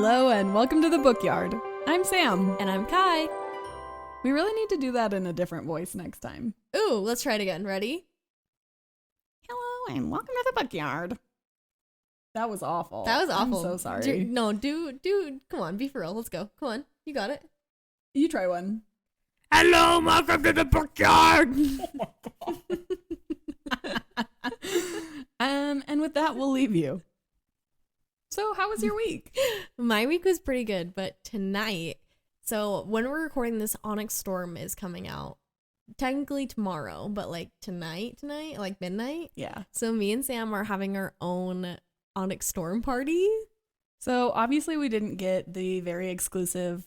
Hello and welcome to the Bookyard. I'm Sam. And I'm Kai. We really need to do that in a different voice next time. Ooh, let's try it again. Ready? Hello and welcome to the Bookyard. That was awful. That was awful. I'm so sorry. Do, come on, be for real. Let's go. Come on, you got it. You try one. Hello, welcome to the Bookyard. Oh my God. And with that, we'll leave you. So how was your week? My week was pretty good, but tonight, so when we're recording this, Onyx Storm is coming out. Technically tomorrow, but like tonight, like midnight. Yeah. So me and Sam are having our own Onyx Storm party. So obviously we didn't get the very exclusive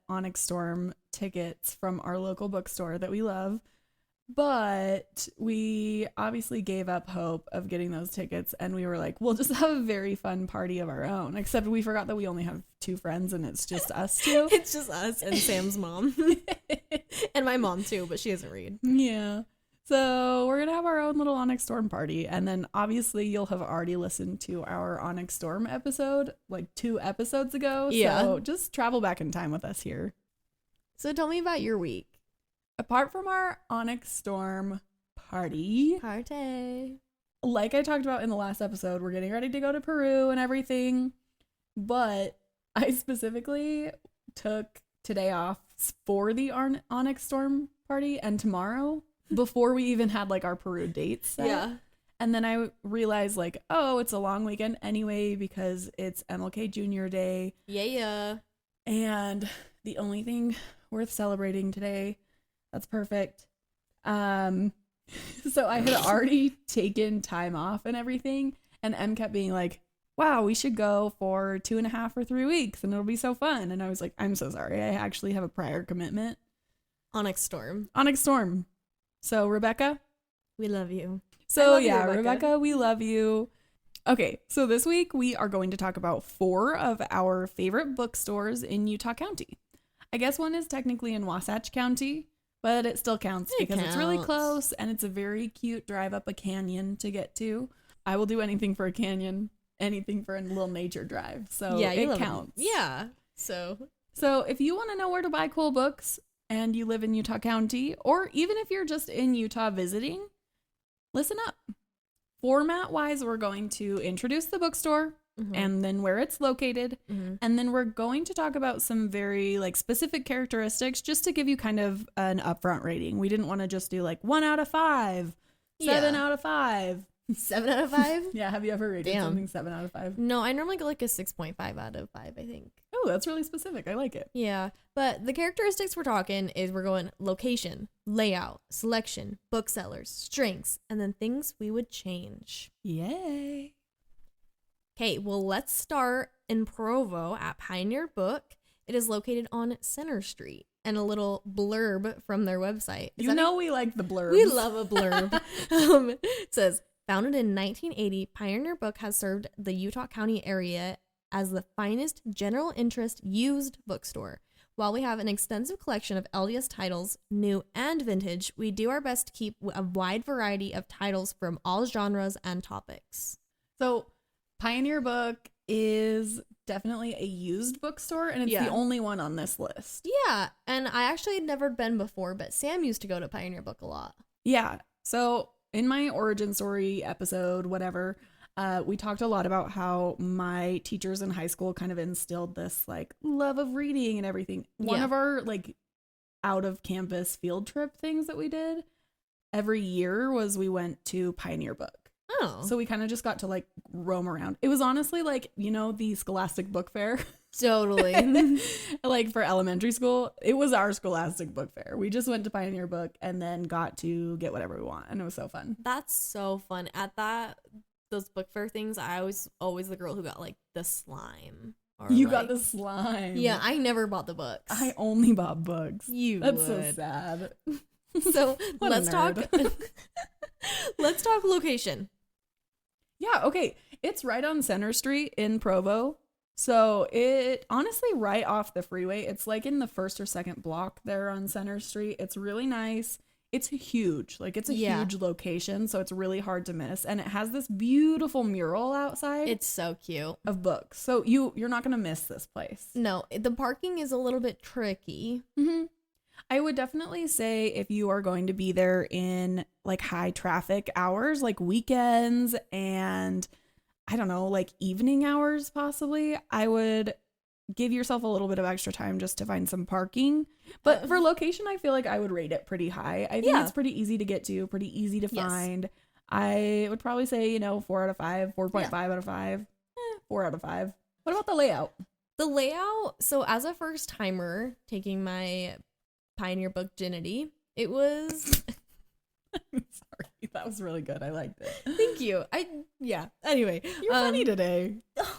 Onyx Storm tickets from our local bookstore that we love, but we obviously gave up hope of getting those tickets, and we were like, we'll just have a very fun party of our own, except we forgot that we only have 2 friends and it's just us 2. It's just us and Sam's mom. And my mom too, but she doesn't read. Yeah. So we're going to have our own little Onyx Storm party. And then obviously you'll have already listened to our Onyx Storm episode like 2 episodes ago. Yeah. So just travel back in time with us here. So tell me about your week. Apart from our Onyx Storm party, like I talked about in the last episode, we're getting ready to go to Peru and everything. But I specifically took today off for the Onyx Storm party and tomorrow, before we even had like our Peru dates set. Yeah. And then I realized like, oh, it's a long weekend anyway because it's MLK Junior Day. Yeah. And the only thing worth celebrating today, that's perfect. So I had already taken time off and everything, and Em kept being like, wow, we should go for 2.5 or 3 weeks and it'll be so fun. And I was like, I'm so sorry. I actually have a prior commitment. Onyx Storm. So Rebecca, we love you. So yeah, Rebecca, we love you. Okay, so this week we are going to talk about 4 of our favorite bookstores in Utah County. I guess one is technically in Wasatch County, but it still counts because it's really close and it's a very cute drive up a canyon to get to. I will do anything for a canyon, anything for a little nature drive. So yeah, it counts. Yeah. So if you want to know where to buy cool books and you live in Utah County, or even if you're just in Utah visiting, listen up. Format-wise, we're going to introduce the bookstore and then where it's located. And then we're going to talk about some very like specific characteristics just to give you kind of an upfront rating. We didn't want to just do like 1 out of 5, 7 out of 5. 7 out of 5? Yeah, have you ever rated something 7 out of 5? No, I normally go like a 6.5 out of 5, I think. Oh, that's really specific. I like it. Yeah, but the characteristics we're talking is we're going location, layout, selection, booksellers, strengths, and then things we would change. Yay. Okay, well, let's start in Provo at Pioneer Book. It is located on Center Street. And a little blurb from their website. We like the blurbs. We love a blurb. It says, founded in 1980, Pioneer Book has served the Utah County area as the finest general interest used bookstore. While we have an extensive collection of LDS titles, new and vintage, we do our best to keep a wide variety of titles from all genres and topics. So Pioneer Book is definitely a used bookstore, and it's the only one on this list. Yeah, and I actually had never been before, but Sam used to go to Pioneer Book a lot. Yeah, so in my origin story episode, whatever, we talked a lot about how my teachers in high school kind of instilled this like love of reading and everything. One of our like out of campus field trip things that we did every year was we went to Pioneer Book. Oh. So we kind of just got to like roam around. It was honestly like, the Scholastic Book Fair. Totally. Like for elementary school, it was our Scholastic Book Fair. We just went to Pioneer Book and then got to get whatever we want. And it was so fun. That's so fun. At those book fair things, I was always the girl who got like the slime. You got the slime. Yeah, I never bought the books. I only bought books. That's so would. sad. So let's talk. Let's talk location. Yeah, okay. It's right on Center Street in Provo. So it honestly right off the freeway. It's like in the first or second block there on Center Street. It's really nice. it's huge. Like, it's a Yeah. huge location, so it's really hard to miss. And it has this beautiful mural outside It's so cute. of books. So you're not going to miss this place. No, the parking is a little bit tricky. Mm-hmm. I would definitely say if you are going to be there in like high traffic hours, like weekends and I don't know, like evening hours possibly, I would give yourself a little bit of extra time just to find some parking. But for location, I feel like I would rate it pretty high. I think Yeah. it's pretty easy to get to, pretty easy to Yes. find. I would probably say, 4 out of 5, 4.5 out of 5, 4 out of 5. What about the layout? The layout, so as a first timer taking my Pioneer book Ginity, it was Sorry, that was really good. I liked it. thank you. Anyway, You're funny today. girl,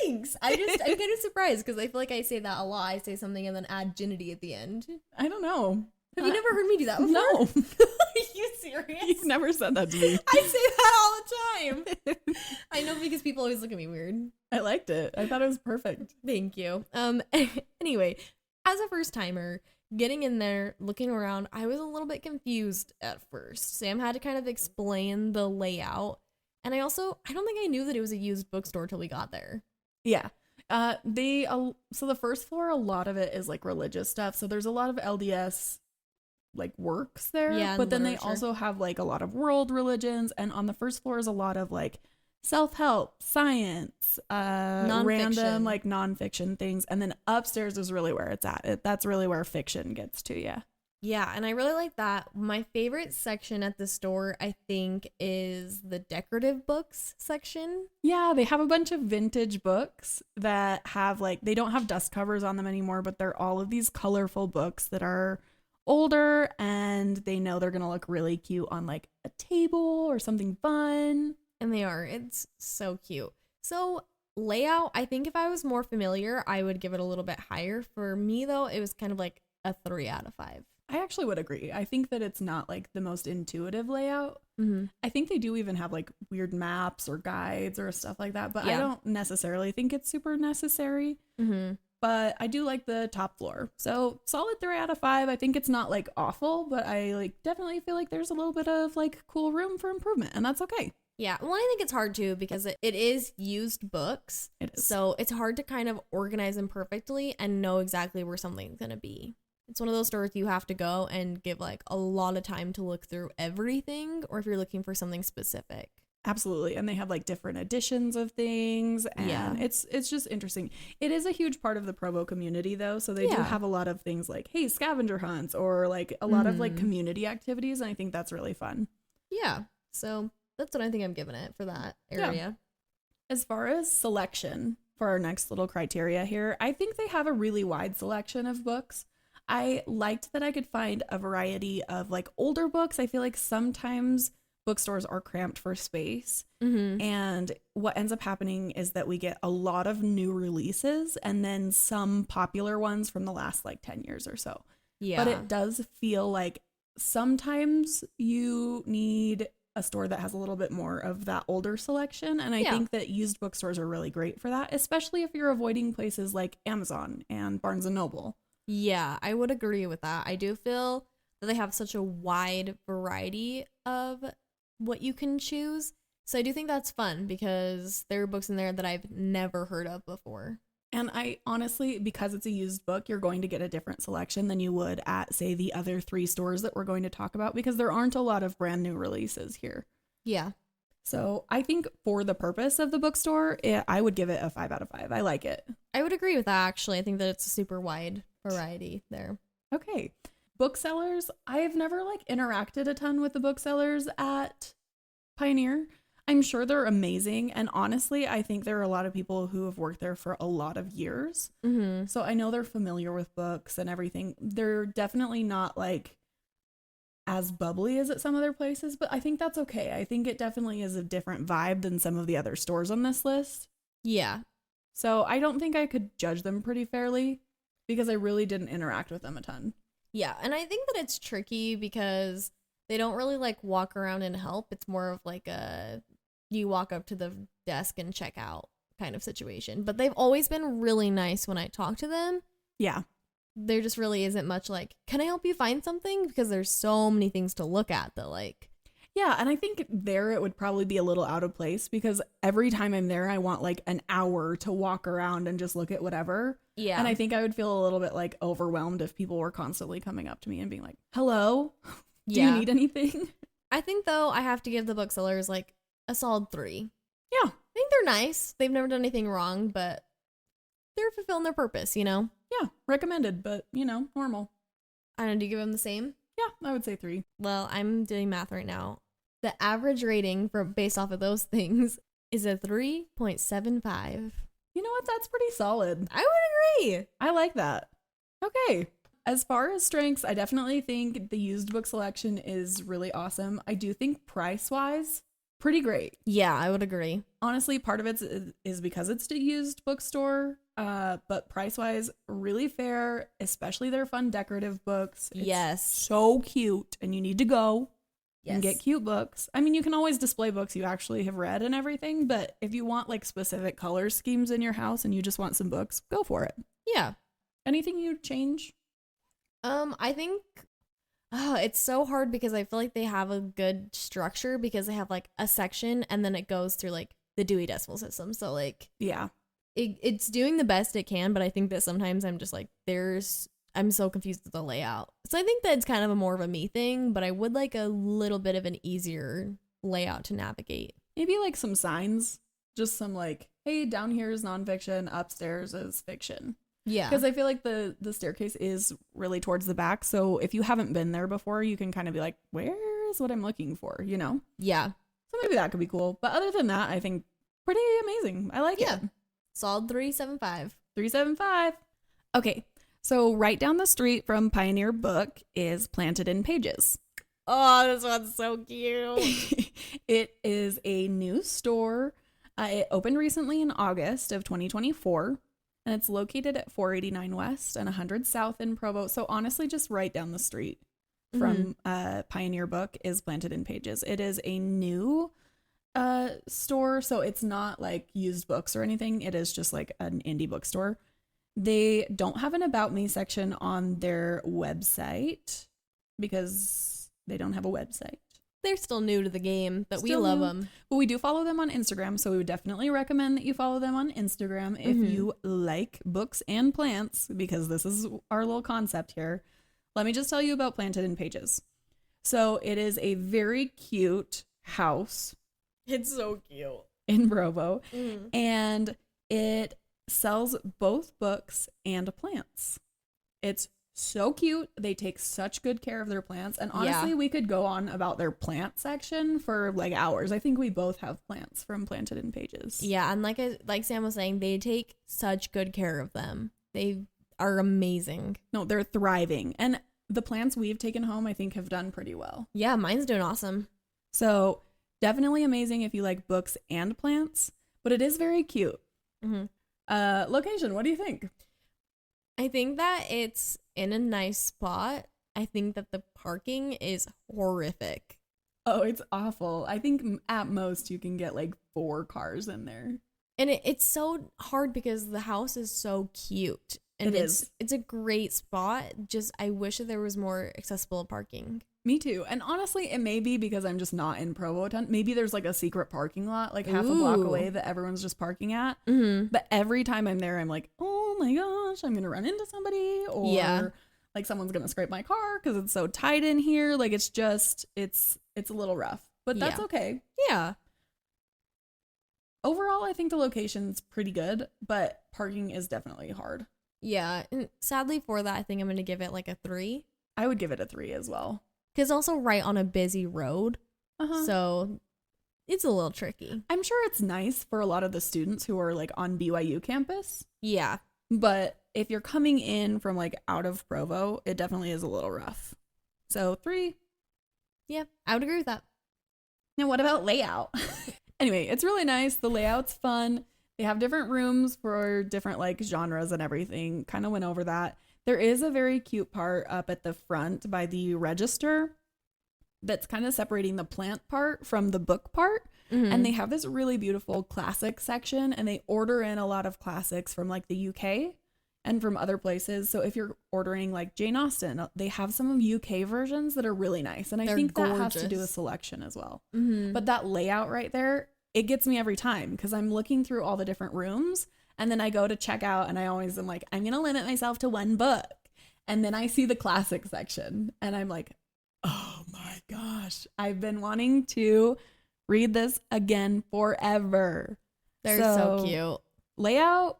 thanks. I'm kind of surprised because I feel like I say that a lot. I say something and then add Ginity at the end. I don't know. Have you never heard me do that before? No. Are you serious? You've never said that to me. I say that all the time. I know because people always look at me weird. I liked it. I thought it was perfect. Thank you. Anyway, as a first timer, getting in there, looking around, I was a little bit confused at first. Sam had to kind of explain the layout. And I don't think I knew that it was a used bookstore till we got there. Yeah. So the first floor, a lot of it is like religious stuff. So there's a lot of LDS like works there. Yeah, and but then literature. they also have like a lot of world religions. And on the first floor is a lot of like self-help, science, random like nonfiction things. And then upstairs is really where it's at. That's really where fiction gets to you. Yeah, and I really like that. My favorite section at the store, I think, is the decorative books section. Yeah, they have a bunch of vintage books that have like, they don't have dust covers on them anymore, but they're all of these colorful books that are older and they know they're going to look really cute on like a table or something fun. And they are. It's so cute. So layout, I think if I was more familiar, I would give it a little bit higher. For me, though, it was kind of like a 3 out of 5. I actually would agree. I think that it's not like the most intuitive layout. Mm-hmm. I think they do even have like weird maps or guides or stuff like that, but I Yeah. don't necessarily think it's super necessary. Mm-hmm. But I do like the top floor. So solid 3 out of 5. I think it's not like awful, but I like definitely feel like there's a little bit of like cool room for improvement, and that's okay. Yeah, well, I think it's hard too because it is used books. It is. So it's hard to kind of organize them perfectly and know exactly where something's going to be. It's one of those stores you have to go and give like a lot of time to look through everything, or if you're looking for something specific. Absolutely. And they have like different editions of things, and Yeah. it's just interesting. It is a huge part of the Provo community though, so they do Yeah. have a lot of things like, hey, scavenger hunts or like a lot of like Mhm. community activities, and I think that's really fun. Yeah, so that's what I think I'm giving it for that Yeah. area. As far as selection for our next little criteria here, I think they have a really wide selection of books. I liked that I could find a variety of like older books. I feel like sometimes bookstores are cramped for space. Mm-hmm. And what ends up happening is that we get a lot of new releases and then some popular ones from the last like 10 years or so. Yeah. But it does feel like sometimes you need a store that has a little bit more of that older selection. And I Yeah. think that used bookstores are really great for that, especially if you're avoiding places like Amazon and Barnes and Noble. Yeah, I would agree with that. I do feel that they have such a wide variety of what you can choose. So I do think that's fun because there are books in there that I've never heard of before. And I honestly, because it's a used book, you're going to get a different selection than you would at, say, the other 3 stores that we're going to talk about, because there aren't a lot of brand new releases here. Yeah. So I think for the purpose of the bookstore, I would give it a 5 out of 5. I like it. I would agree with that, actually. I think that it's a super wide variety there. Okay. Booksellers. I have never like interacted a ton with the booksellers at Pioneer. I'm sure they're amazing. And honestly, I think there are a lot of people who have worked there for a lot of years. Mm-hmm. So I know they're familiar with books and everything. They're definitely not like as bubbly as at some other places, but I think that's okay. I think it definitely is a different vibe than some of the other stores on this list. Yeah. So I don't think I could judge them pretty fairly because I really didn't interact with them a ton. Yeah. And I think that it's tricky because they don't really like walk around and help. It's more of like you walk up to the desk and check out kind of situation. But they've always been really nice when I talk to them. Yeah. there just really isn't much like, can I help you find something? Because there's so many things to look at that like. Yeah, and I think there it would probably be a little out of place because every time I'm there, I want like an hour to walk around and just look at whatever. Yeah. And I think I would feel a little bit like overwhelmed if people were constantly coming up to me and being like, hello, do you need anything? I think though I have to give the booksellers like a solid 3. Yeah. I think they're nice. They've never done anything wrong, but they're fulfilling their purpose, you know? Yeah, recommended, but normal. I don't know, do you give them the same? Yeah, I would say 3. Well, I'm doing math right now. The average rating for based off of those things is a 3.75. You know what? That's pretty solid. I would agree. I like that. Okay. As far as strengths, I definitely think the used book selection is really awesome. I do think price-wise, pretty great. Yeah, I would agree. Honestly, part of it is because it's a used bookstore, but price-wise, really fair, especially their fun decorative books. It's yes. so cute, and you need to go and Yes. get cute books. I mean, you can always display books you actually have read and everything, but if you want like specific color schemes in your house and you just want some books, go for it. Yeah. Anything you'd change? I think it's so hard because I feel like they have a good structure because they have like a section and then it goes through like the Dewey Decimal System. So like Yeah. it's doing the best it can, but I think that sometimes I'm just like I'm so confused with the layout. So I think that it's kind of more of a me thing, but I would like a little bit of an easier layout to navigate. Maybe like some signs, just some like, hey, down here is nonfiction, upstairs is fiction. Yeah. Because I feel like the staircase is really towards the back. So if you haven't been there before, you can kind of be like, where is what I'm looking for, Yeah. So maybe that could be cool. But other than that, I think pretty amazing. I like it. Solid 3.75. 3.75. Okay. So right down the street from Pioneer Book is Planted in Pages. Oh, this one's so cute. It is a new store. It opened recently in August of 2024. And it's located at 489 West and 100 South in Provo. So honestly, just right down the street from Pioneer Book is Planted in Pages. It is a new store, so it's not like used books or anything. It is just like an indie bookstore. They don't have an About Me section on their website because they don't have a website. They're still new to the game, but we love them. But we do follow them on Instagram, so we would definitely recommend that you follow them on Instagram if you like books and plants, because this is our little concept here. Let me just tell you about Planted in Pages. So it is a very cute house. It's so cute. In Provo, and it sells both books and plants. It's so cute. They take such good care of their plants. And honestly, we could go on about their plant section for like hours. I think we both have plants from Planted in Pages. Yeah, and like Sam was saying, they take such good care of them. They are amazing. No, they're thriving. And the plants we've taken home, I think, have done pretty well. Yeah, mine's doing awesome. So definitely amazing if you like books and plants, but it is very cute. Location, what do you think? I think that it's in a nice spot. I think that the parking is horrific. Oh, it's awful. I think at most you can get like 4 cars in there. And it's so hard because the house is so cute. And it's a great spot. Just I wish that there was more accessible parking. Me too. And honestly, it may be because I'm just not in Provo a ton. Maybe there's like a secret parking lot like half a block away that everyone's just parking at. But every time I'm there, I'm like, oh my gosh, I'm going to run into somebody. Or like someone's going to scrape my car because it's so tight in here. Like it's just, it's a little rough. But that's okay. Yeah. Overall, I think the location's pretty good, but parking is definitely hard. Yeah. And sadly for that, I think I'm going to give it like a 3. I would give it a 3 as well. Because also right on a busy road. So it's a little tricky. I'm sure it's nice for a lot of the students who are like on BYU campus. Yeah. But if you're coming in from like out of Provo, it definitely is a little rough. So 3. Yeah, I would agree with that. Now what about layout? Anyway, it's really nice. The layout's fun. They have different rooms for different like genres and everything. Kind of went over that. There is a very cute part up at the front by the register that's kind of separating the plant part from the book part. And they have this really beautiful classic section, and they order in a lot of classics from like the UK and from other places. So if you're ordering like Jane Austen, they have some of UK versions that are really nice. And I think that has to do with selection as well. But that layout right there, it gets me every time because I'm looking through all the different rooms and then I go to check out and I always am like, I'm going to limit myself to one book. And then I see the classic section and I'm like, oh my gosh, I've been wanting to read this again forever. They're so cute. Layout,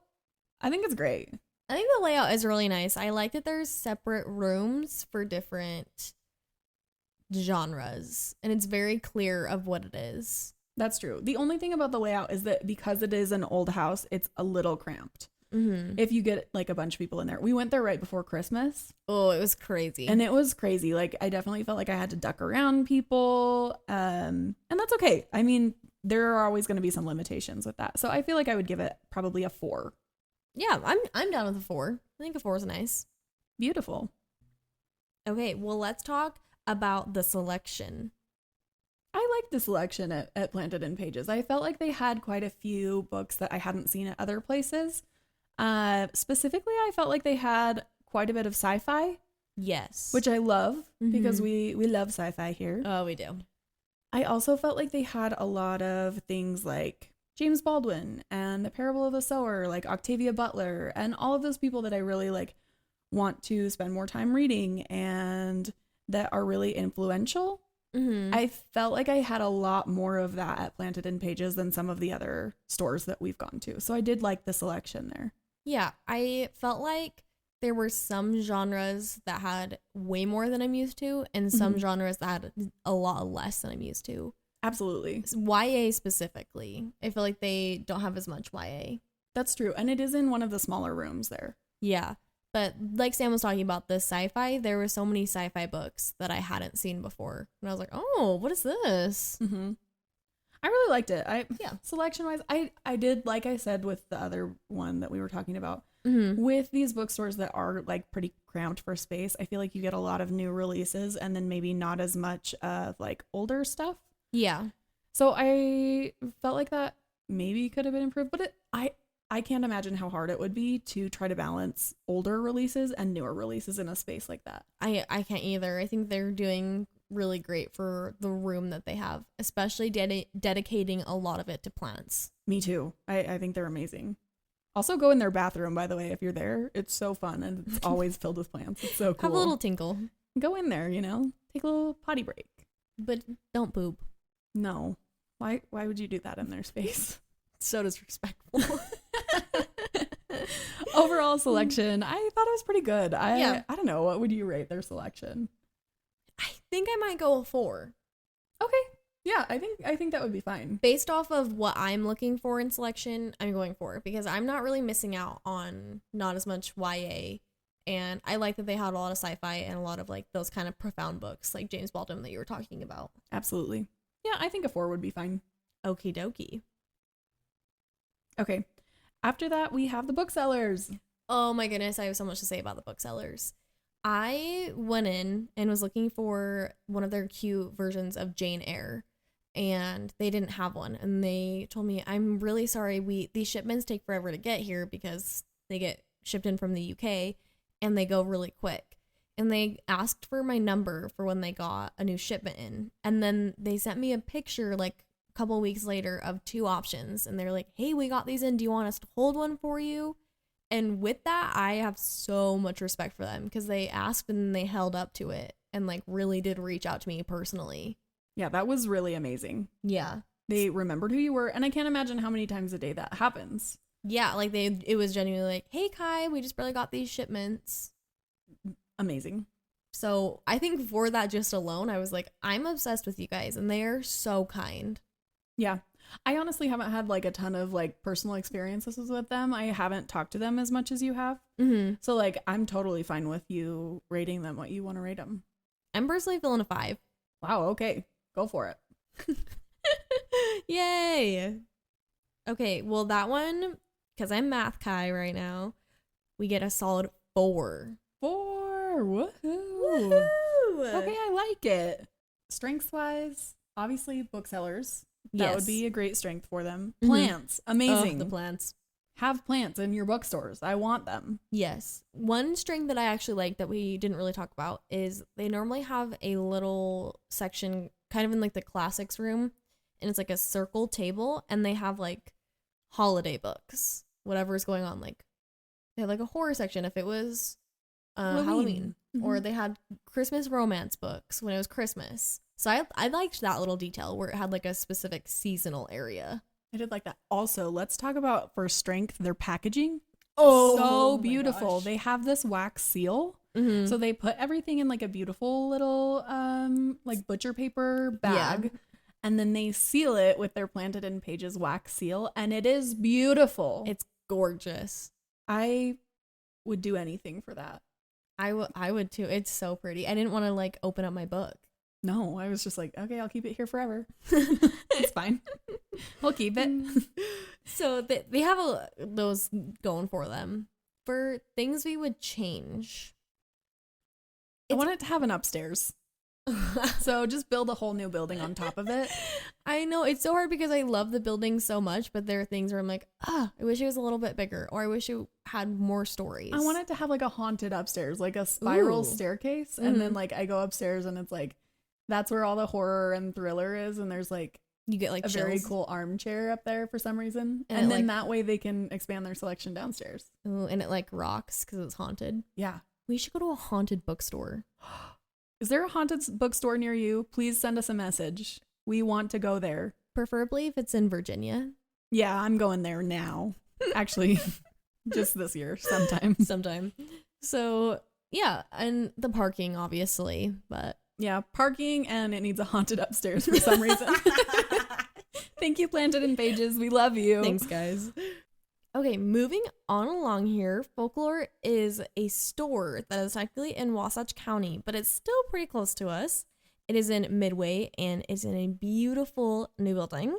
I think it's great. I think the layout is really nice. I like that there's separate rooms for different genres, and it's very clear of what it is. That's true. The only thing about the layout is that because it is an old house, it's a little cramped. If you get like a bunch of people in there. We went there right before Christmas. Oh, it was crazy. And it was crazy. Like I definitely felt like I had to duck around people. And that's okay. I mean, there are always going to be some limitations with that. So I feel like I would give it probably a 4. Yeah, I'm down with a 4. I think a 4 is nice. Beautiful. Okay, well, let's talk about the selection. I like the selection at Planted in Pages. I felt like they had quite a few books that I hadn't seen at other places. Specifically, I felt like they had quite a bit of sci-fi. Yes. Which I love because we love sci-fi here. Oh, we do. I also felt like they had a lot of things like James Baldwin and The Parable of the Sower, like Octavia Butler, and all of those people that I really like want to spend more time reading and that are really influential. I felt like I had a lot more of that at Planted in Pages than some of the other stores that we've gone to. So I did like the selection there. Yeah, I felt like there were some genres that had way more than I'm used to and some genres that had a lot less than I'm used to. Absolutely. YA specifically. I feel like they don't have as much YA. That's true. And it is in one of the smaller rooms there. Yeah. But like Sam was talking about, the sci-fi, there were so many sci-fi books that I hadn't seen before. And I was like, oh, what is this? I really liked it. Selection-wise, I did, like I said with the other one that we were talking about, with these bookstores that are like pretty cramped for space, I feel like you get a lot of new releases and then maybe not as much of like older stuff. Yeah. So I felt like that maybe could have been improved, but I can't imagine how hard it would be to try to balance older releases and newer releases in a space like that. I can't either. I think they're doing really great for the room that they have, especially dedicating a lot of it to plants. Me too. I think they're amazing. Also go in their bathroom, by the way, if you're there. It's so fun and it's always filled with plants. It's so cool. Have a little tinkle. Go in there, take a little potty break. But don't poop. No. Why would you do that in their space? So disrespectful. Overall selection, I thought it was pretty good. I don't know. What would you rate their selection? I think I might go a 4. Okay. Yeah, I think that would be fine. Based off of what I'm looking for in selection, I'm going 4 because I'm not really missing out on not as much YA. And I like that they had a lot of sci-fi and a lot of like those kind of profound books like James Baldwin that you were talking about. Absolutely. Yeah, I think a 4 would be fine. Okie dokie. Okay. After that, we have the booksellers. Oh my goodness, I have so much to say about the booksellers. I went in and was looking for one of their cute versions of Jane Eyre, and they didn't have one. And they told me, I'm really sorry, these shipments take forever to get here because they get shipped in from the UK and they go really quick. And they asked for my number for when they got a new shipment in. And then they sent me a picture like a couple weeks later of 2 options. And they're like, hey, we got these in. Do you want us to hold one for you? And with that, I have so much respect for them because they asked and they held up to it and like really did reach out to me personally. Yeah, that was really amazing. Yeah. They remembered who you were. And I can't imagine how many times a day that happens. Yeah, like it was genuinely like, hey, Kai, we just barely got these shipments. Amazing. So I think for that just alone, I was like, I'm obsessed with you guys and they are so kind. Yeah. I honestly haven't had like a ton of like personal experiences with them. I haven't talked to them as much as you have. So like I'm totally fine with you rating them what you want to rate them. I'm personally feeling a 5. Wow. Okay. Go for it. Yay. Okay. Well, that one, because I'm Math Kai right now, we get a solid 4. 4. Woohoo. Woohoo. Okay. I like it. Strengths wise, obviously booksellers. That would be a great strength for them. Plants. Amazing. Oh, the plants. have plants in your bookstores. I want them. Yes. One strength that I actually like that we didn't really talk about is they normally have a little section kind of in like the classics room, and it's like a circle table, and they have like holiday books, whatever's going on. Like they had like a horror section if it was Halloween. Or they had Christmas romance books when it was Christmas. So I liked that little detail where it had like a specific seasonal area. I did like that. Also, let's talk about for strength their packaging. Oh, so beautiful. They have this wax seal. Mm-hmm. So they put everything in like a beautiful little like butcher paper bag. Yeah. And then they seal it with their Planted in Pages wax seal, and it is beautiful. It's gorgeous. I would do anything for that. I would too. It's so pretty. I didn't want to like open up my book. No, I was just like, okay, I'll keep it here forever. It's fine. We'll keep it. So they have those going for them. For things we would change. I want it to have an upstairs. So just build a whole new building on top of it. I know it's so hard because I love the building so much, but there are things where I'm like, I wish it was a little bit bigger, or I wish it had more stories. I want it to have like a haunted upstairs, like a spiral staircase. Mm-hmm. And then like I go upstairs and it's like, that's where all the horror and thriller is. And there's like, you get like a chills. Very cool armchair up there for some reason. And then that way they can expand their selection downstairs. Ooh, and it like rocks because it's haunted. Yeah. We should go to a haunted bookstore. Is there a haunted bookstore near you? Please send us a message. We want to go there. Preferably if it's in Virginia. Yeah, I'm going there now. Actually, just this year, sometime. So, yeah, and the parking, obviously, but... Yeah, parking, and it needs a haunted upstairs for some reason. Thank you, Planted in Pages. We love you. Thanks, guys. Okay, moving on along here, Folklore is a store that is technically in Wasatch County, but it's still pretty close to us. It is in Midway, and it's in a beautiful new building.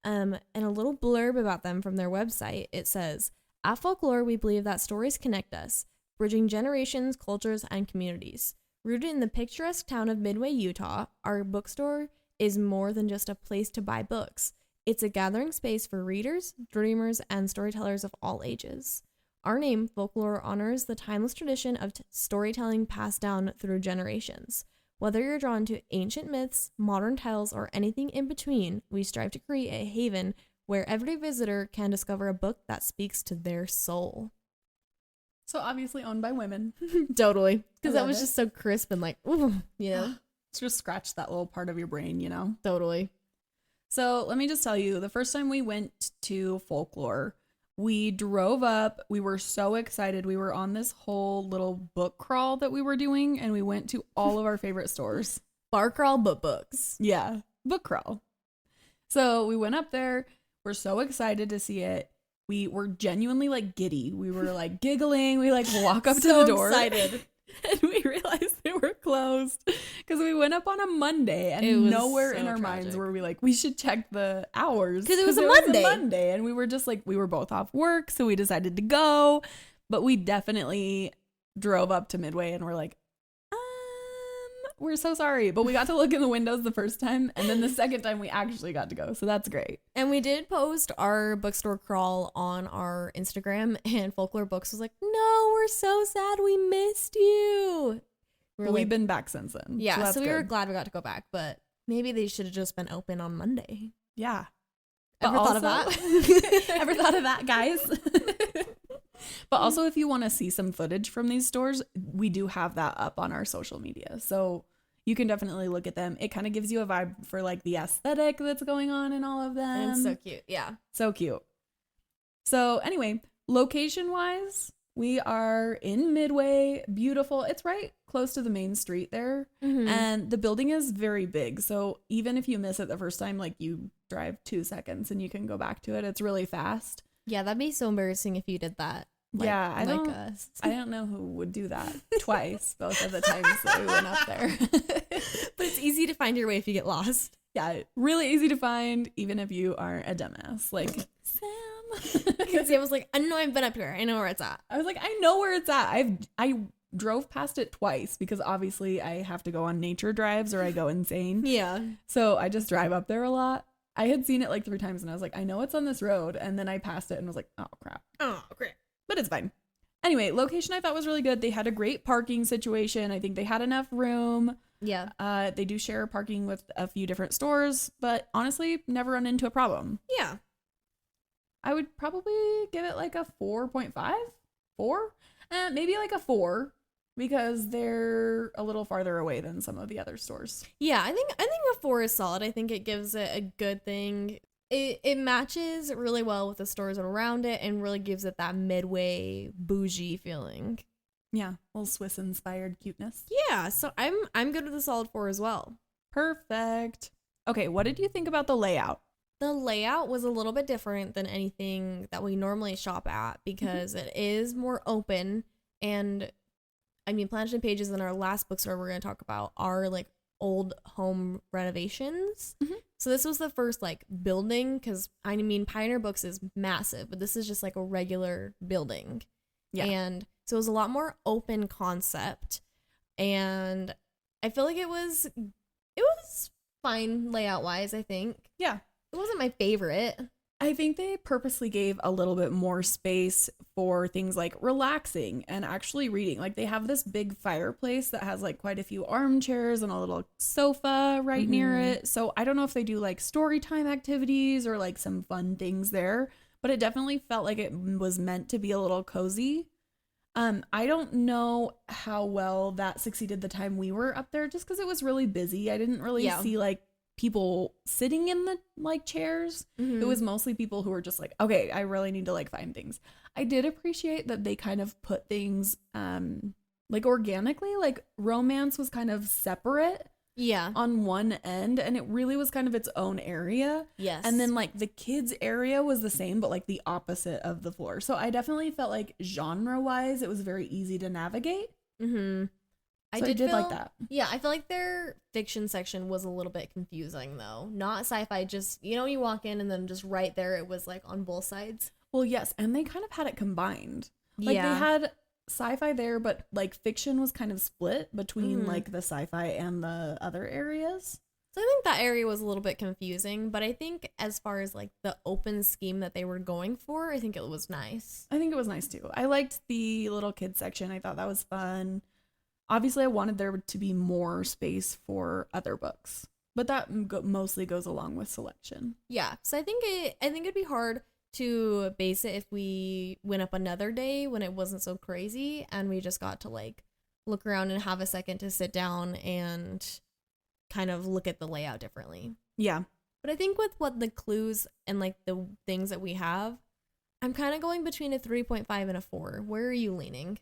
And a little blurb about them from their website. It says, at Folklore, we believe that stories connect us, bridging generations, cultures, and communities. Rooted in the picturesque town of Midway, Utah, our bookstore is more than just a place to buy books. It's a gathering space for readers, dreamers, and storytellers of all ages. Our name, Folklore, honors the timeless tradition of storytelling passed down through generations. Whether you're drawn to ancient myths, modern tales, or anything in between, we strive to create a haven where every visitor can discover a book that speaks to their soul. So obviously owned by women. Totally. Because that was just so crisp and like, ooh, you know? It's just scratch that little part of your brain, you know? Totally. So let me just tell you, the first time we went to Folklore, we drove up. We were so excited. We were on this whole little book crawl that we were doing, and we went to all of our favorite stores. Bar crawl, but books. Yeah, book crawl. So we went up there. We're so excited to see it. We were genuinely like giddy. We were like giggling. We like walk up to the door. Excited. And we realized they were closed because we went up on a Monday, and nowhere in our minds were we like, we should check the hours because it was a Monday. And we were just like, we were both off work, so we decided to go. But we definitely drove up to Midway and we're like, we're so sorry. But we got to look in the windows the first time, and then the second time we actually got to go. So that's great. And we did post our bookstore crawl on our Instagram, and Folklore Books was like, no, we're so sad we missed you. We've been back since then. Yeah, so we were glad we got to go back, but maybe they should have just been open on Monday. Yeah. Ever thought of that? Ever thought of that, guys? But also, if you want to see some footage from these stores, we do have that up on our social media. So you can definitely look at them. It kind of gives you a vibe for like the aesthetic that's going on in all of them. And it's so cute. Yeah. So cute. So anyway, location wise, we are in Midway. Beautiful. It's right close to the main street there. Mm-hmm. And the building is very big. So even if you miss it the first time, like you drive 2 seconds and you can go back to it. It's really fast. Yeah, that'd be so embarrassing if you did that. Yeah, I don't know who would do that twice, both of the times that we went up there. But it's easy to find your way if you get lost. Yeah, really easy to find, even if you are a dumbass. Like, Sam. Sam was like, I know I've been up here. I know where it's at. I was like, I know where it's at. I drove past it twice because obviously I have to go on nature drives or I go insane. Yeah. So I just drive up there a lot. I had seen it like 3 times and I was like, I know it's on this road. And then I passed it and was like, oh, crap. Oh, great. But it's fine. Anyway, location I thought was really good. They had a great parking situation. I think they had enough room. Yeah. They do share parking with a few different stores, but honestly, never run into a problem. Yeah. I would probably give it like a 4.5, 4, maybe like a 4 because they're a little farther away than some of the other stores. Yeah, I think a 4 is solid. I think it gives it a good thing. It matches really well with the stores around it and really gives it that midway bougie feeling. Yeah, little Swiss inspired cuteness. Yeah, so I'm good with a solid 4 as well. Perfect. Okay, what did you think about the layout? The layout was a little bit different than anything that we normally shop at because it is more open. And I mean, Planet and Pages in our last bookstore we're going to talk about are like old home renovations. Mm-hmm. So this was the first like building because I mean, Pioneer Books is massive, but this is just like a regular building. Yeah. And so it was a lot more open concept. And I feel like it was fine layout wise, I think. Yeah. It wasn't my favorite. I think they purposely gave a little bit more space for things like relaxing and actually reading. Like they have this big fireplace that has like quite a few armchairs and a little sofa right near it. So I don't know if they do like story time activities or like some fun things there, but it definitely felt like it was meant to be a little cozy. I don't know how well that succeeded the time we were up there just because it was really busy. I didn't really see like people sitting in the like chairs. It was mostly people who were just like, okay, I really need to like find things. I did appreciate that they kind of put things like organically, like romance was kind of separate on one end and it really was kind of its own area. Yes. And then like the kids area was the same but like the opposite of the floor. So I definitely felt like genre wise it was very easy to navigate. I did like that. Yeah, I feel like their fiction section was a little bit confusing though. Not sci-fi, just you walk in and then just right there it was like on both sides. Well, yes, and they kind of had it combined. Like they had sci-fi there, but like fiction was kind of split between like the sci-fi and the other areas. So I think that area was a little bit confusing, but I think as far as like the open scheme that they were going for, I think it was nice. I think it was nice too. I liked the little kids section. I thought that was fun. Obviously, I wanted there to be more space for other books, but that mostly goes along with selection. Yeah, so I think it'd be hard to base it if we went up another day when it wasn't so crazy and we just got to like look around and have a second to sit down and kind of look at the layout differently. Yeah. But I think with what the clues and like the things that we have, I'm kind of going between a 3.5 and a 4. Where are you leaning?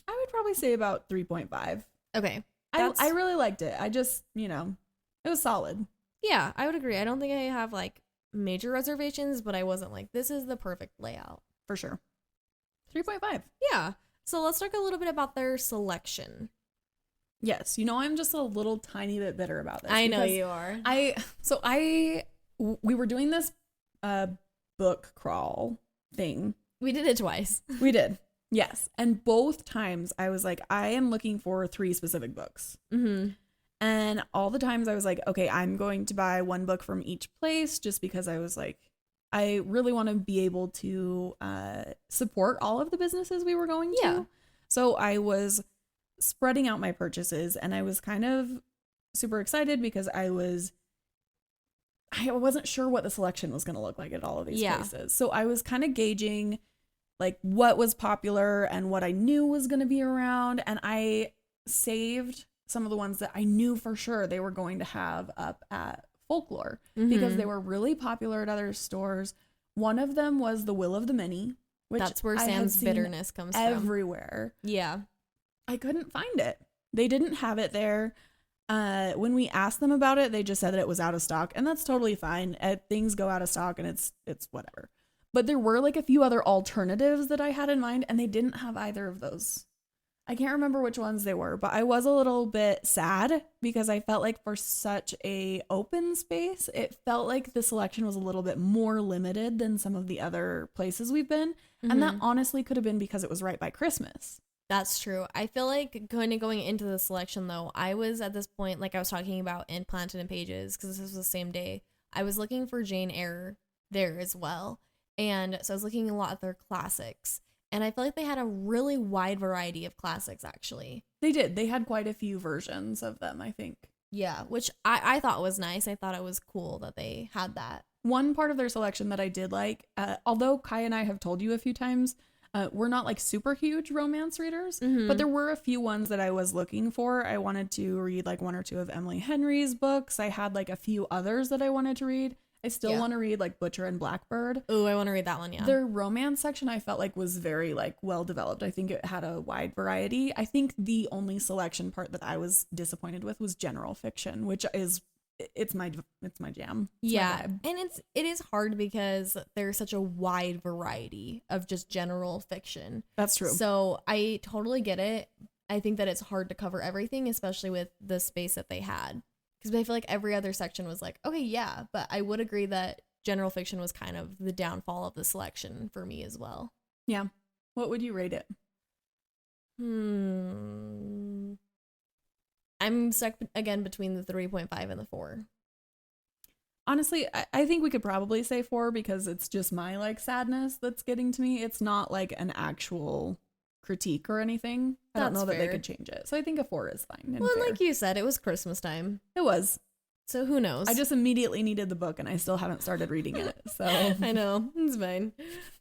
I would probably say about 3.5. Okay. I really liked it. I just, it was solid. Yeah, I would agree. I don't think I have like major reservations, but I wasn't like, this is the perfect layout. For sure. 3.5. Yeah. So let's talk a little bit about their selection. Yes. I'm just a little tiny bit bitter about this. I know you are. We were doing this book crawl thing. We did it twice. We did. Yes. And both times I was like, I am looking for 3 specific books. And all the times I was like, okay, I'm going to buy one book from each place just because I was like, I really want to be able to support all of the businesses we were going to. Yeah. So I was spreading out my purchases and I was kind of super excited because I wasn't sure what the selection was going to look like at all of these places. So I was kind of gauging like what was popular and what I knew was going to be around. And I saved some of the ones that I knew for sure they were going to have up at Folklore because they were really popular at other stores. One of them was The Will of the Many, which that's where Sam's bitterness comes from. Everywhere. Yeah. I couldn't find it. They didn't have it there. When we asked them about it, they just said that it was out of stock, and that's totally fine. Things go out of stock and it's whatever. But there were like a few other alternatives that I had in mind, and they didn't have either of those. I can't remember which ones they were, but I was a little bit sad because I felt like for such a open space, it felt like the selection was a little bit more limited than some of the other places we've been. And that honestly could have been because it was right by Christmas. That's true. I feel like going into the selection though, I was at this point, like I was talking about in Planted and Pages, because this was the same day, I was looking for Jane Eyre there as well. And so I was looking a lot at their classics. And I feel like they had a really wide variety of classics, actually. They did. They had quite a few versions of them, I think. Yeah, which I thought was nice. I thought it was cool that they had that. One part of their selection that I did like, although Kai and I have told you a few times, we're not like super huge romance readers, but there were a few ones that I was looking for. I wanted to read like 1 or 2 of Emily Henry's books. I had like a few others that I wanted to read. I still want to read like Butcher and Blackbird. Oh, I want to read that one, yeah. Their romance section I felt like was very like well developed. I think it had a wide variety. I think the only selection part that I was disappointed with was general fiction, which is it's my jam. It's my vibe. And it is hard because there's such a wide variety of just general fiction. That's true. So I totally get it. I think that it's hard to cover everything, especially with the space that they had. Because I feel like every other section was like, okay, yeah, but I would agree that general fiction was kind of the downfall of the selection for me as well. Yeah. What would you rate it? I'm stuck again between the 3.5 and the 4. Honestly, I think we could probably say 4 because it's just my like sadness that's getting to me. It's not like an actual critique or anything. I don't know that they could change it. So I think a 4 is fine. Well, like you said, it was Christmas time. It was. So who knows? I just immediately needed the book and I still haven't started reading it. So I know. It's fine.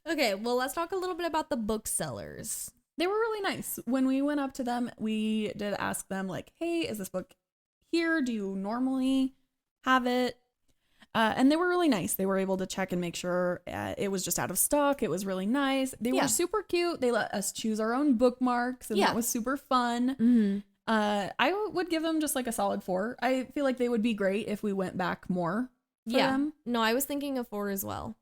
Okay, well, let's talk a little bit about the booksellers. They were really nice. When we went up to them, we did ask them like, hey, is this book here? Do you normally have it? And they were really nice. They were able to check and make sure it was just out of stock. It was really nice. They were super cute. They let us choose our own bookmarks, and that was super fun. I would give them just like a solid 4. I feel like they would be great if we went back more for them. No, I was thinking of 4 as well.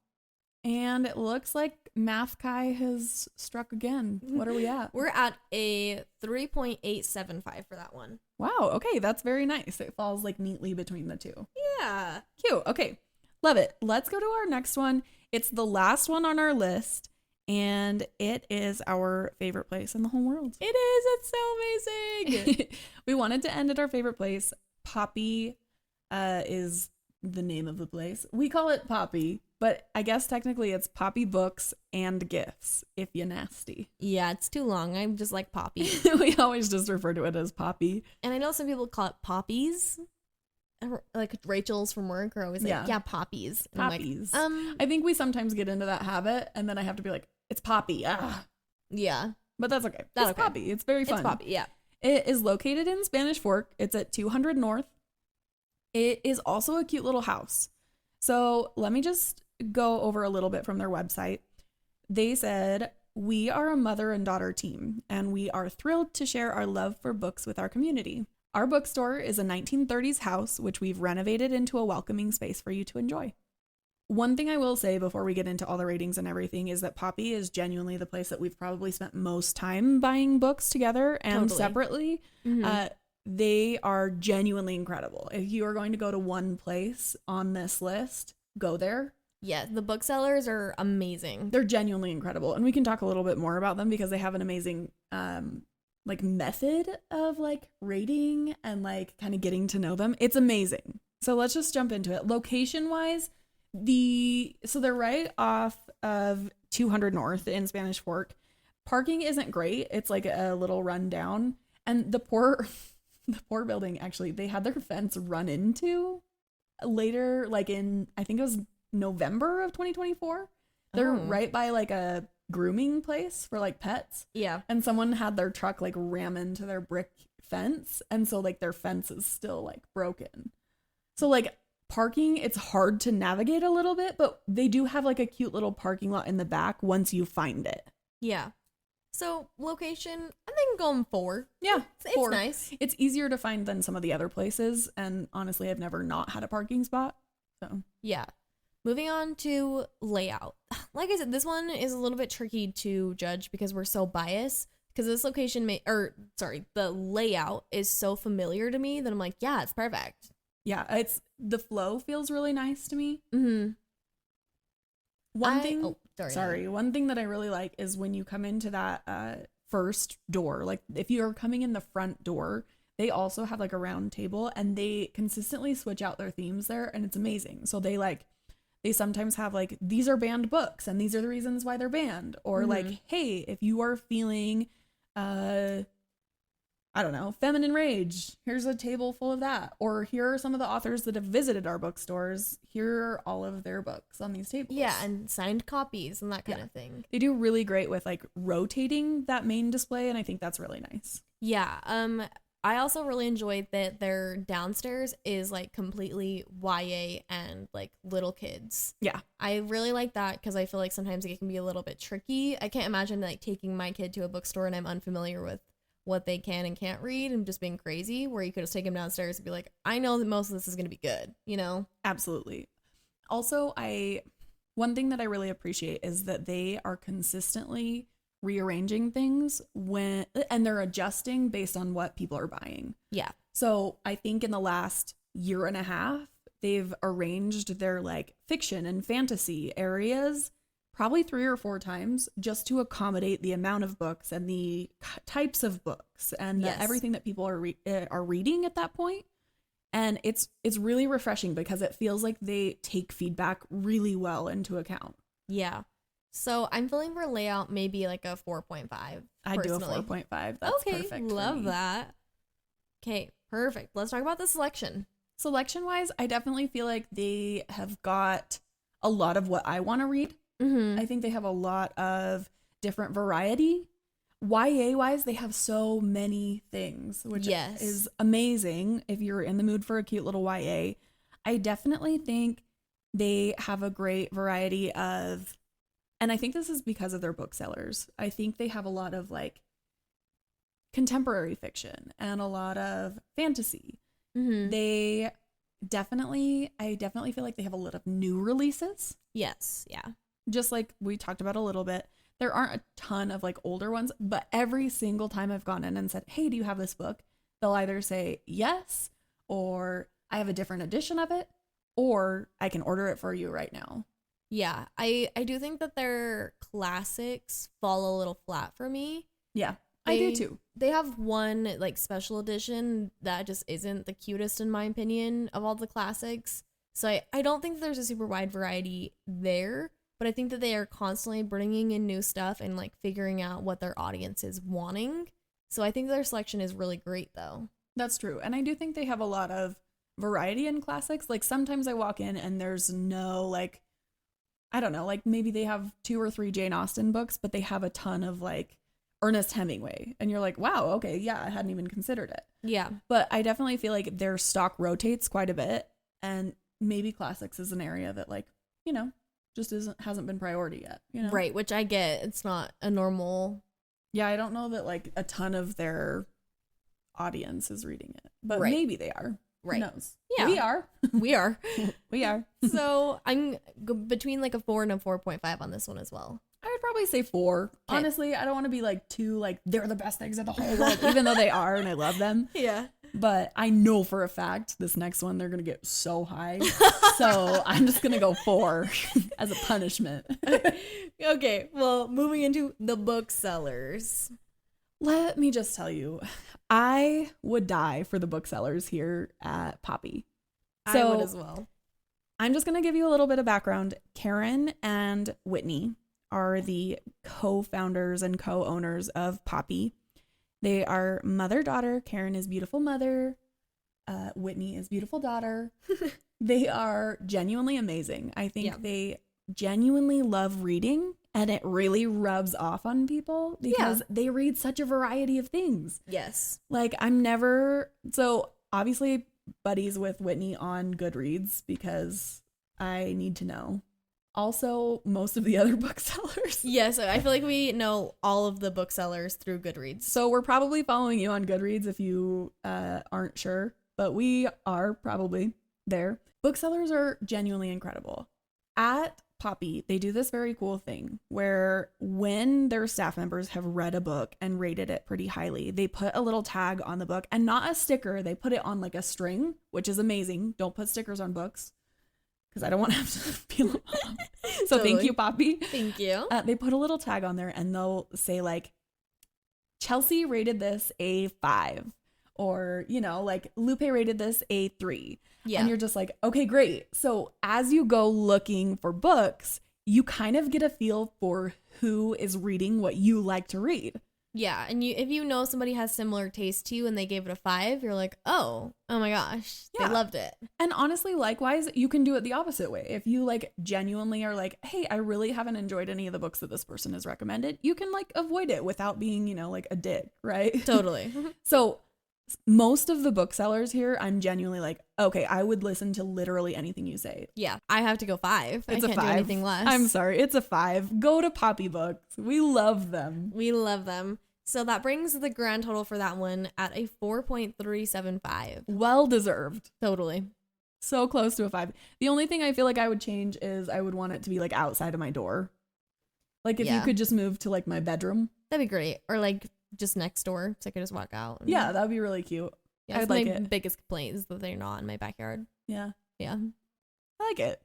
And it looks like Math Kai has struck again. What are we at? We're at a 3.875 for that one. Wow. Okay. That's very nice. It falls like neatly between the two. Yeah. Cute. Okay. Love it. Let's go to our next one. It's the last one on our list, and it is our favorite place in the whole world. It is. It's so amazing. We wanted to end at our favorite place. Poppy is the name of the place. We call it Poppy, but I guess technically it's Poppy Books and Gifts, if you're nasty. Yeah, it's too long. I'm just like Poppy. We always just refer to it as Poppy. And I know some people call it Poppies. Like Rachel's from work are always like, yeah, Poppies. And Poppies. Like, I think we sometimes get into that habit, and then I have to be like, it's Poppy. Yeah. But that's okay. It's Poppy. It's very fun. It's Poppy, yeah. It is located in Spanish Fork. It's at 200 North. It is also a cute little house. So let me just go over a little bit from their website. They said, we are a mother and daughter team, and we are thrilled to share our love for books with our community. Our bookstore is a 1930s house, which we've renovated into a welcoming space for you to enjoy. One thing I will say before we get into all the ratings and everything is that Poppy is genuinely the place that we've probably spent most time buying books together and separately. They are genuinely incredible. If you are going to go to one place on this list, go there. Yeah, the booksellers are amazing. They're genuinely incredible. And we can talk a little bit more about them because they have an amazing like method of like rating and like kind of getting to know them. It's amazing. So let's just jump into it. Location wise, they're right off of 200 North in Spanish Fork. Parking isn't great. It's like a little rundown, and the poor building, actually, they had their fence run into later, like in, I think it was November of 2024. They're right by like a grooming place for like pets. Yeah. And someone had their truck like ram into their brick fence. And so like their fence is still like broken. So like parking, it's hard to navigate a little bit, but they do have like a cute little parking lot in the back once you find it. Yeah. So location, I think I'm going 4. Yeah. It's 4. Nice. It's easier to find than some of the other places. And honestly, I've never not had a parking spot. So yeah. Moving on to layout. Like I said, this one is a little bit tricky to judge because we're so biased. Because this location the layout is so familiar to me that I'm like, yeah, it's perfect. Yeah, the flow feels really nice to me. One thing that I really like is when you come into that first door. Like if you're coming in the front door, they also have like a round table, and they consistently switch out their themes there, and it's amazing. So they sometimes have like, these are banned books and these are the reasons why they're banned, or like, hey, if you are feeling I don't know, feminine rage, here's a table full of that. Or here are some of the authors that have visited our bookstores. Here are all of their books on these tables. Yeah, and signed copies and that kind of thing. They do really great with like rotating that main display, and I think that's really nice. Yeah, I also really enjoyed that their downstairs is like completely YA and like little kids. Yeah. I really like that because I feel like sometimes it can be a little bit tricky. I can't imagine like taking my kid to a bookstore and I'm unfamiliar with what they can and can't read and just being crazy, where you could just take them downstairs and be like, I know that most of this is going to be good, you know? Absolutely. Also, one thing that I really appreciate is that they are consistently rearranging things and they're adjusting based on what people are buying. Yeah. So I think in the last year and a half, they've arranged their like fiction and fantasy areas probably 3 or 4 times just to accommodate the amount of books and the types of books and everything that people are reading at that point. And it's really refreshing because it feels like they take feedback really well into account. Yeah. So I'm feeling for layout maybe like a 4.5. I'd do a 4.5. That's okay, perfect. Love that. Okay, perfect. Let's talk about the selection. Selection wise, I definitely feel like they have got a lot of what I want to read. I think they have a lot of different variety. YA wise, they have so many things, which is amazing if you're in the mood for a cute little YA. I definitely think they have a great variety of, and I think this is because of their booksellers. I think they have a lot of like contemporary fiction and a lot of fantasy. I definitely feel like they have a lot of new releases. Yes. Yeah. Just like we talked about a little bit, there aren't a ton of like older ones, but every single time I've gone in and said, hey, do you have this book? They'll either say yes, or I have a different edition of it, or I can order it for you right now. Yeah, I do think that their classics fall a little flat for me. Yeah, I do too. They have one like special edition that just isn't the cutest in my opinion of all the classics. So I don't think there's a super wide variety there. But I think that they are constantly bringing in new stuff and like figuring out what their audience is wanting. So I think their selection is really great though. That's true. And I do think they have a lot of variety in classics. Like sometimes I walk in and there's no like, I don't know, like maybe they have 2 or 3 Jane Austen books, but they have a ton of like Ernest Hemingway. And you're like, wow, okay, yeah, I hadn't even considered it. Yeah. But I definitely feel like their stock rotates quite a bit. And maybe classics is an area that like, you know, just hasn't been priority yet, you know? Right, which I get. It's not a normal. Yeah, I don't know that like a ton of their audience is reading it, but maybe they are. Right. Who knows? Yeah. We are. We are. We are. So I'm between like a 4 and a 4.5 on this one as well. I would probably say 4. Okay. Honestly, I don't want to be like too like they're the best things in the whole world, even though they are and I love them. Yeah. But I know for a fact this next one they're going to get so high. So I'm just going to go 4 as a punishment. Okay, well, moving into the booksellers. Let me just tell you, I would die for the booksellers here at Poppy. So, I would as well. I'm just going to give you a little bit of background. Karen and Whitney are the co-founders and co-owners of Poppy. They are mother-daughter. Karen is beautiful mother. Whitney is beautiful daughter. They are genuinely amazing. I think they genuinely love reading, and it really rubs off on people because they read such a variety of things. Yes. Like so obviously buddies with Whitney on Goodreads because I need to know. Also, most of the other booksellers. Yes, I feel like we know all of the booksellers through Goodreads. So we're probably following you on Goodreads if you aren't sure, but we are probably there. Booksellers are genuinely incredible. At Poppy, they do this very cool thing where when their staff members have read a book and rated it pretty highly, they put a little tag on the book and not a sticker. They put it on like a string, which is amazing. Don't put stickers on books, because I don't want to have to peel them off. So Totally. Thank you, Poppy. Thank you. They put a little tag on there and they'll say like, Chelsea rated this a 5, or, you know, like Lupe rated this a 3. Yeah. And you're just like, okay, great. So as you go looking for books, you kind of get a feel for who is reading what you like to read. Yeah, and if you know somebody has similar taste to you and they gave it a 5, you're like, oh my gosh, Yeah. they loved it. And honestly, likewise, you can do it the opposite way. If you like genuinely are like, hey, I really haven't enjoyed any of the books that this person has recommended, you can like avoid it without being, you know, like a dick, right? Totally. So most of the booksellers here, I'm genuinely like, okay, I would listen to literally anything you say. Yeah, I have to go 5. It's I a can't 5. do anything less. I'm sorry, it's a 5. Go to Poppy Books. We love them. We love them. So that brings the grand total for that one at a 4.375. Well deserved. Totally. So close to a 5. The only thing I feel like I would change is I would want it to be like outside of my door. Like if you could just move to like my bedroom. That'd be great. Or like just next door so I could just walk out. Yeah, that would be really cute. Yeah, I'd that's like my it. biggest complaint is that they're not in my backyard. Yeah. Yeah. I like it.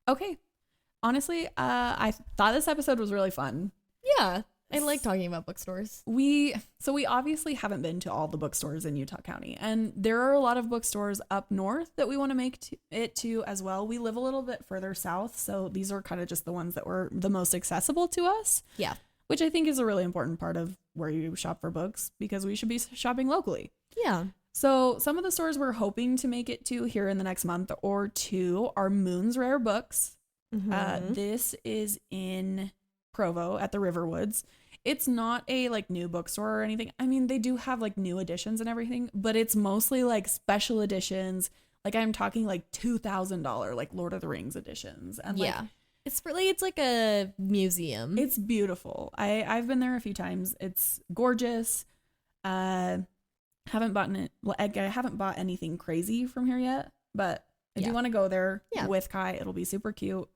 Okay. Honestly, I thought this episode was really fun. Yeah. I like talking about bookstores. We obviously haven't been to all the bookstores in Utah County, and there are a lot of bookstores up north that we want to make it to as well. We live a little bit further south, so these are kind of just the ones that were the most accessible to us. Yeah. Which I think is a really important part of where you shop for books, because we should be shopping locally. Yeah. So some of the stores we're hoping to make it to here in the next month or two are Moon's Rare Books. Mm-hmm. This is in Provo at the Riverwoods. It's not a like new bookstore or anything. I mean, they do have like new editions and everything, but it's mostly like special editions. Like I'm talking like $2,000 like Lord of the Rings editions. And like, yeah. It's like a museum. it's beautiful. I've been there a few times. It's gorgeous. Haven't I haven't bought anything crazy from here yet, but I do want to go there with Kai. It'll be super cute.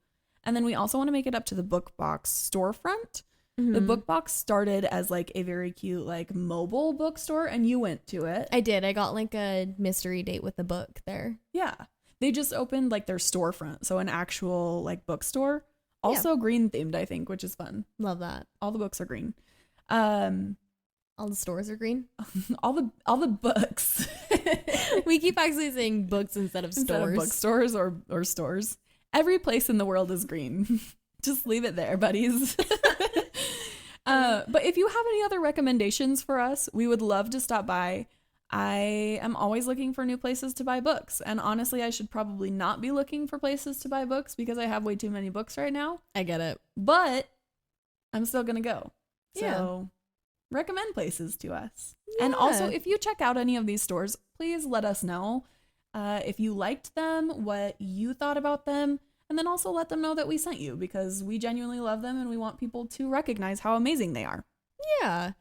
And then we also want to make it up to the Book Box storefront. Mm-hmm. The Book Box started as like a very cute like mobile bookstore, and you went to it. I did. I got like a mystery date with the book there. Yeah. They just opened like their storefront, so an actual like bookstore. Also green themed, I think, which is fun. Love that. All the books are green. All the stores are green. all the books. We keep actually saying books instead of stores. Instead of bookstores or stores. Every place in the world is green. Just leave it there, buddies. But if you have any other recommendations for us, we would love to stop by. I am always looking for new places to buy books. And honestly, I should probably not be looking for places to buy books because I have way too many books right now. I get it. But I'm still going to go. Yeah. So recommend places to us. Yeah. And also, if you check out any of these stores, please let us know if you liked them, what you thought about them. And then also let them know that we sent you, because we genuinely love them and we want people to recognize how amazing they are. Yeah.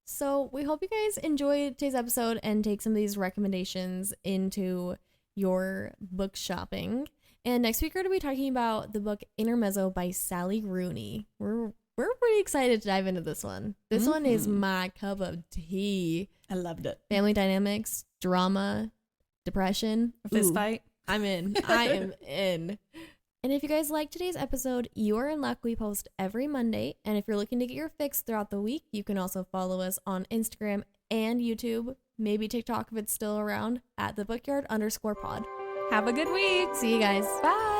So we hope you guys enjoyed today's episode and take some of these recommendations into your book shopping. And next week we're going to be talking about the book Intermezzo by Sally Rooney. We're pretty excited to dive into this one. This one is my cup of tea. I loved it. Family dynamics, drama, depression. A fist fight. I'm in. I am in. And if you guys like today's episode, you are in luck. We post every Monday. And if you're looking to get your fix throughout the week, you can also follow us on Instagram and YouTube, maybe TikTok if it's still around, at the Bookyard_pod. Have a good week. See you guys. Bye.